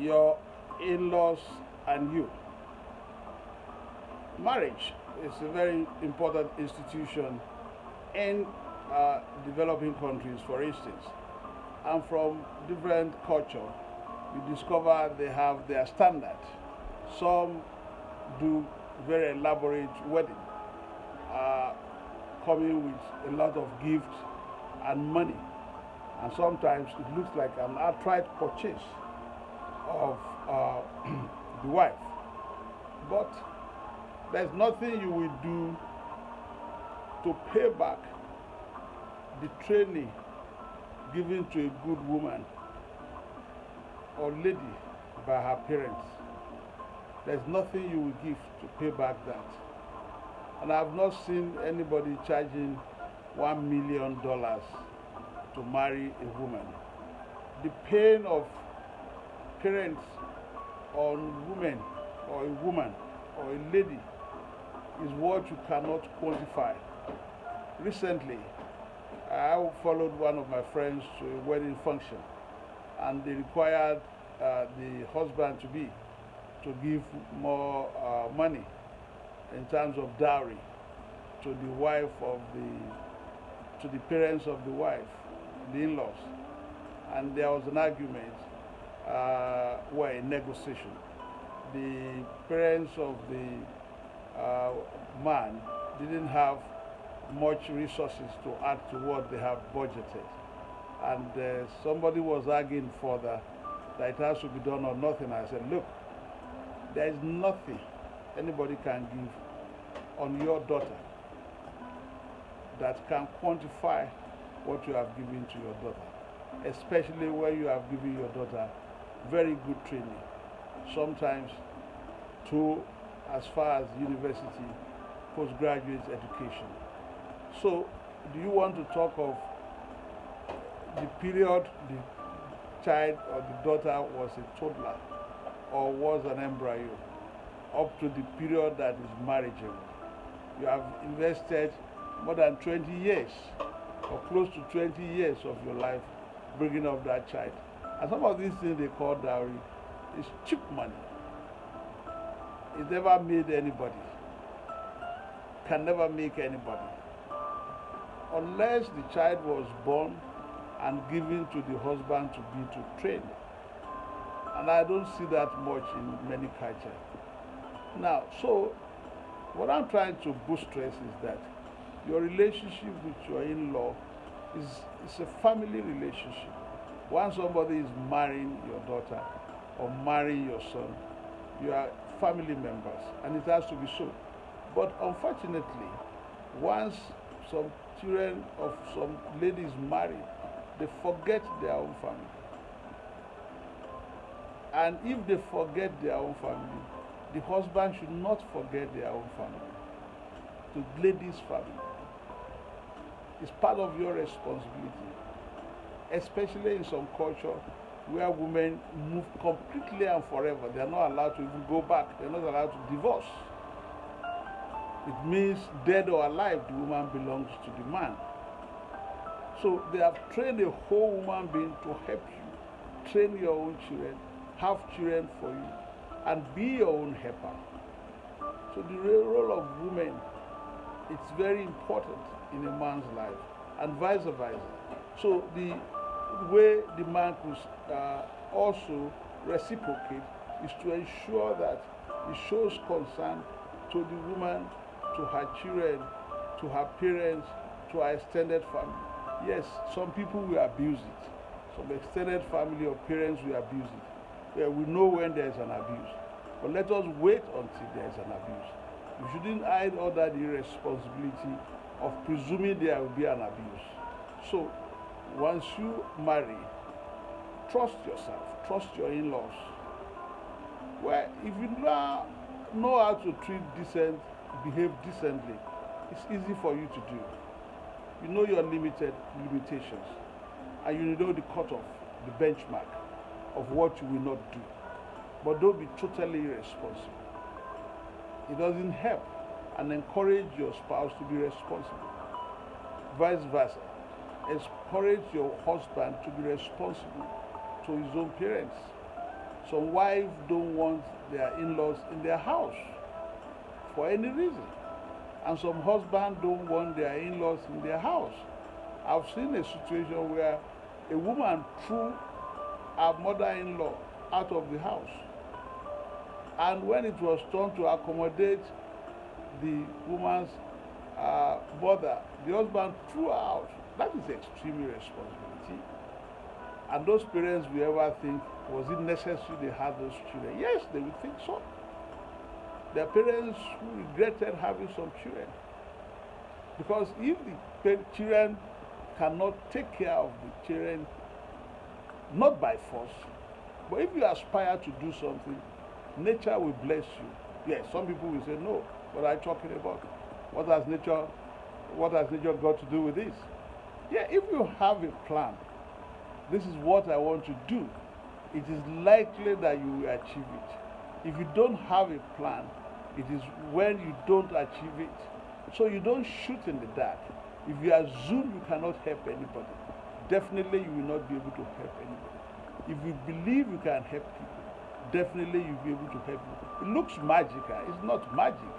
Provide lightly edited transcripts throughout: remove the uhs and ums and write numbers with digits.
your in-laws and you. Marriage is a very important institution in developing countries, for instance. And from different culture, you discover they have their standard. Some do very elaborate wedding, uh, coming with a lot of gifts and money. And sometimes it looks like an outright purchase of the wife. But there's nothing you will do to pay back the training given to a good woman or lady by her parents. There's nothing you will give to pay back that. And I've not seen anybody charging $1 million to marry a woman. The pain of parents on women or a woman or a lady is what you cannot quantify. Recently, I followed one of my friends to a wedding function, and they required the husband to be to give more money in terms of dowry to the wife of to the parents of the wife, the in-laws, and there was an argument, well, a negotiation. The parents of the man didn't have much resources to add to what they have budgeted. And somebody was arguing further that it has to be done or nothing. I said, look, there is nothing anybody can give on your daughter that can quantify what you have given to your daughter, especially when you have given your daughter very good training, sometimes to as far as university, postgraduate education. So, do you want to talk of the period the child or the daughter was a toddler or was an embryo up to the period that is marriageable? You have invested more than 20 years or close to 20 years of your life bringing up that child. And some of these things they call dowry is cheap money. It never made anybody, can never make anybody. Unless the child was born and given to the husband to be to train. And I don't see that much in many cultures. Now, so what I'm trying to boost stress is that your relationship with your in-law is a family relationship. Once somebody is marrying your daughter or marrying your son, you are family members, and it has to be so. But unfortunately, once some children of some ladies marry, they forget their own family. And if they forget their own family, the husband should not forget their own family. The lady's family. It's part of your responsibility, especially in some culture where women move completely and forever. They are not allowed to even go back. They are not allowed to divorce. It means dead or alive, the woman belongs to the man. So they have trained a whole human being to help you, train your own children, have children for you, and be your own helper. So the role of women, it's very important in a man's life, and vice versa. So the way the man could also reciprocate is to ensure that he shows concern to the woman, to her children, to her parents, to her extended family. Yes, some people will abuse it. Some extended family or parents will abuse it. Yeah, we know when there is an abuse. But let us wait until there is an abuse. We shouldn't hide under the responsibility of presuming there will be an abuse. So, once you marry, trust yourself, trust your in-laws. Well, if you know how to behave decently, it's easy for you to do. You know your limitations, and you know the cutoff, the benchmark of what you will not do. But don't be totally irresponsible. It doesn't help and encourage your spouse to be responsible. Vice versa. Encourage your husband to be responsible to his own parents. Some wives don't want their in-laws in their house for any reason. And some husbands don't want their in-laws in their house. I've seen a situation where a woman threw her mother-in-law out of the house. And when it was done to accommodate the woman's mother, the husband threw her out. That is extreme irresponsibility. And those parents will ever think, was it necessary they had those children? Yes, they will think so. There are parents who regretted having some children. Because if the children cannot take care of the children, not by force, but if you aspire to do something, nature will bless you. Yes, some people will say, no, what are you talking about? What has nature got to do with this? Yeah, if you have a plan, this is what I want to do, it is likely that you will achieve it. If you don't have a plan, it is when you don't achieve it. So you don't shoot in the dark. If you assume you cannot help anybody, definitely you will not be able to help anybody. If you believe you can help people, definitely you'll be able to help people. It looks magical. It's not magic.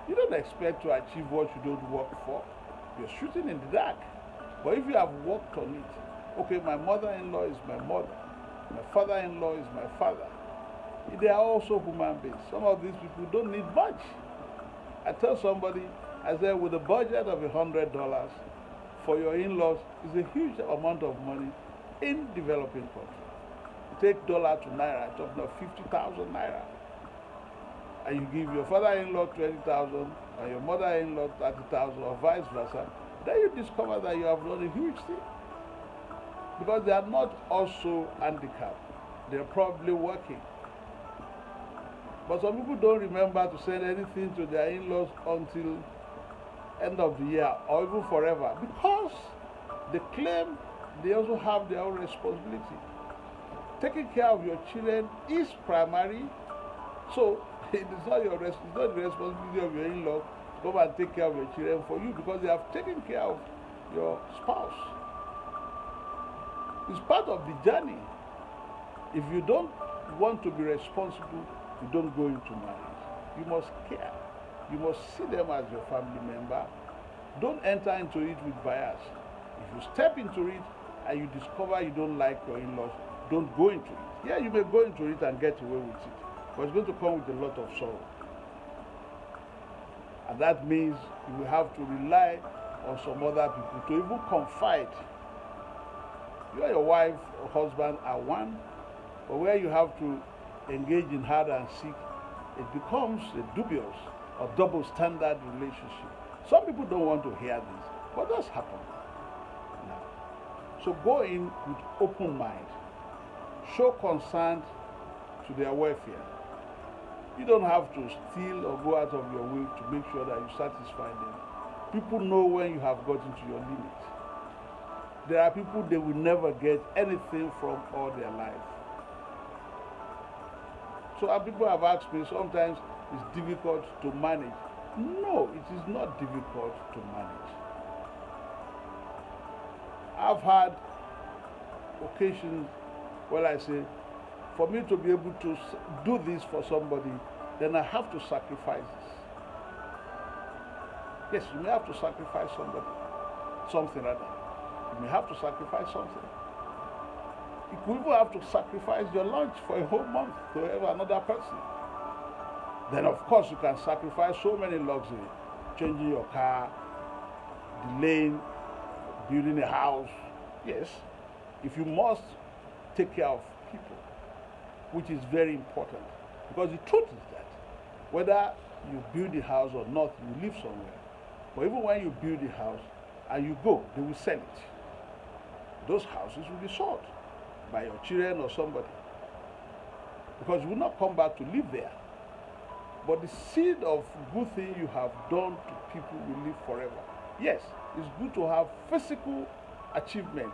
You don't expect to achieve what you don't work for. You're shooting in the dark. But if you have worked on it, okay, my mother-in-law is my mother, my father-in-law is my father. They are also human beings. Some of these people don't need much. I tell somebody, I said, with a budget of $100 for your in-laws is a huge amount of money in developing countries. Take dollar to naira, talking of 50,000 naira. And you give your father-in-law 20,000 and your mother-in-law 30,000 or vice versa, then you discover that you have done a huge thing. Because they are not also handicapped. They're probably working. But some people don't remember to send anything to their in-laws until end of the year or even forever, because they claim they also have their own responsibility. Taking care of your children is primary, so it's not the responsibility of your in-law to come and take care of your children for you, because they have taken care of your spouse. It's part of the journey. If you don't want to be responsible, you don't go into marriage. You must care. You must see them as your family member. Don't enter into it with bias. If you step into it and you discover you don't like your in-laws, don't go into it. Yeah, you may go into it and get away with it, but it's going to come with a lot of sorrow. And that means you will have to rely on some other people to even confide. You and your wife or husband are one, but where you have to engage in hide and seek, it becomes a dubious or double standard relationship. Some people don't want to hear this, but that's happened. Now, so go in with open mind. Show concern to their welfare. You don't have to steal or go out of your way to make sure that you satisfy them. People know when you have gotten to your limit. There are people they will never get anything from all their life. So people have asked me, sometimes it's difficult to manage. No, it is not difficult to manage. I've had occasions where I say, for me to be able to do this for somebody, then I have to sacrifice this. Yes, you may have to sacrifice something rather. You may have to sacrifice something. You could even have to sacrifice your lunch for a whole month to have another person. Then of course you can sacrifice so many luxury, changing your car, delaying, building a house. Yes, if you must take care of people, which is very important. Because the truth is that whether you build a house or not, you live somewhere. But even when you build a house and you go, they will sell it. Those houses will be sold by your children or somebody, because you will not come back to live there. But the seed of good thing you have done to people will live forever. Yes, it's good to have physical achievement,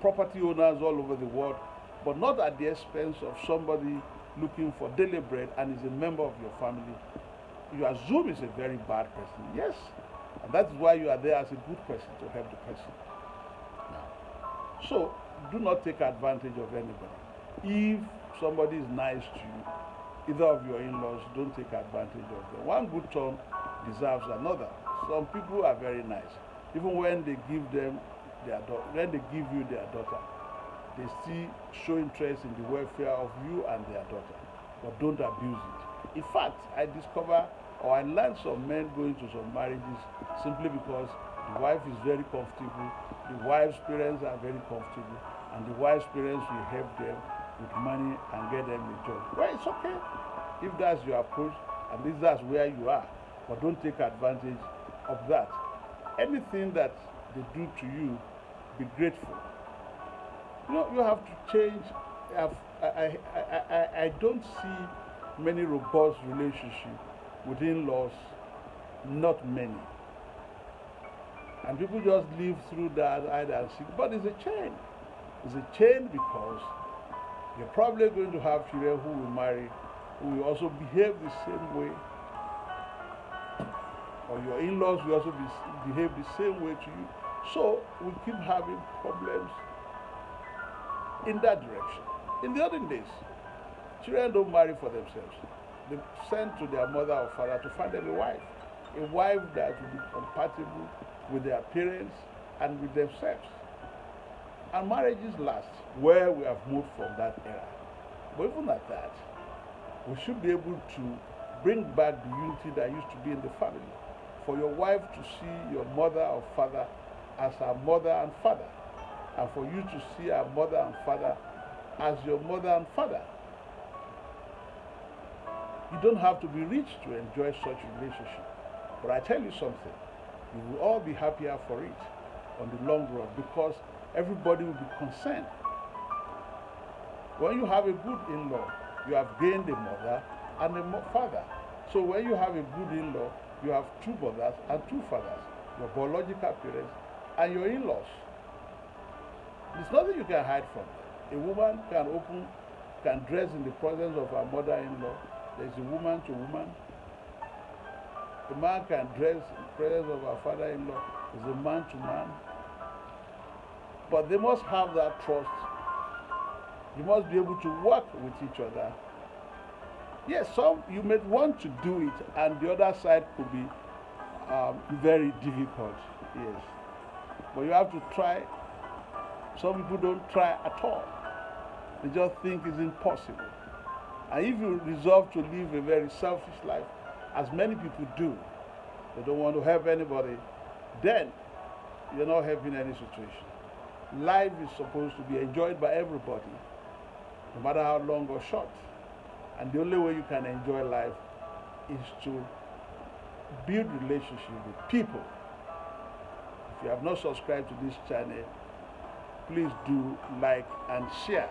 property owners all over the world, but not at the expense of somebody looking for daily bread and is a member of your family. You assume is a very bad person. Yes, and that is why you are there as a good person, to help the person. Now, so do not take advantage of anybody. If somebody is nice to you, either of your in-laws, don't take advantage of them. One good turn deserves another. Some people are very nice. Even when they give them when they give you their daughter, they still show interest in the welfare of you and their daughter, but don't abuse it. In fact, I discover or I learned some men going to some marriages simply because the wife is very comfortable, the wife's parents are very comfortable, and the wife's parents will help them with money and get them a job. Well, it's okay if that's your approach, at least that's where you are, but don't take advantage of that. Anything that they do to you, be grateful. You know, you have to change. I don't see many robust relationships with in-laws, not many. And people just live through that hide and seek. But it's a chain. It's a chain because you're probably going to have children who will marry, who will also behave the same way. Or your in-laws will also behave the same way to you. So we keep having problems in that direction. In the olden days, children don't marry for themselves. They send to their mother or father to find them a wife that will be compatible with their parents and with themselves. And marriages last, where we have moved from that era. But even at that, we should be able to bring back the unity that used to be in the family. For your wife to see your mother or father as her mother and father, and for you to see her mother and father as your mother and father. You don't have to be rich to enjoy such a relationship. But I tell you something, you will all be happier for it on the long run because everybody will be concerned. When you have a good in-law, you have gained a mother and a father. So when you have a good in-law, you have two mothers and two fathers, your biological parents and your in-laws. There's nothing you can hide from. A woman can dress in the presence of her mother-in-law. There's a woman to woman. A man can dress in the presence of her father-in-law. There's a man to man. But they must have that trust. You must be able to work with each other. Yes, you may want to do it, and the other side could be very difficult. Yes. But you have to try. Some people don't try at all. They just think it's impossible. And if you resolve to live a very selfish life, as many people do, they don't want to help anybody, then you're not helping any situation. Life is supposed to be enjoyed by everybody, no matter how long or short. And the only way you can enjoy life is to build relationships with people. If you have not subscribed to this channel, please do like and share.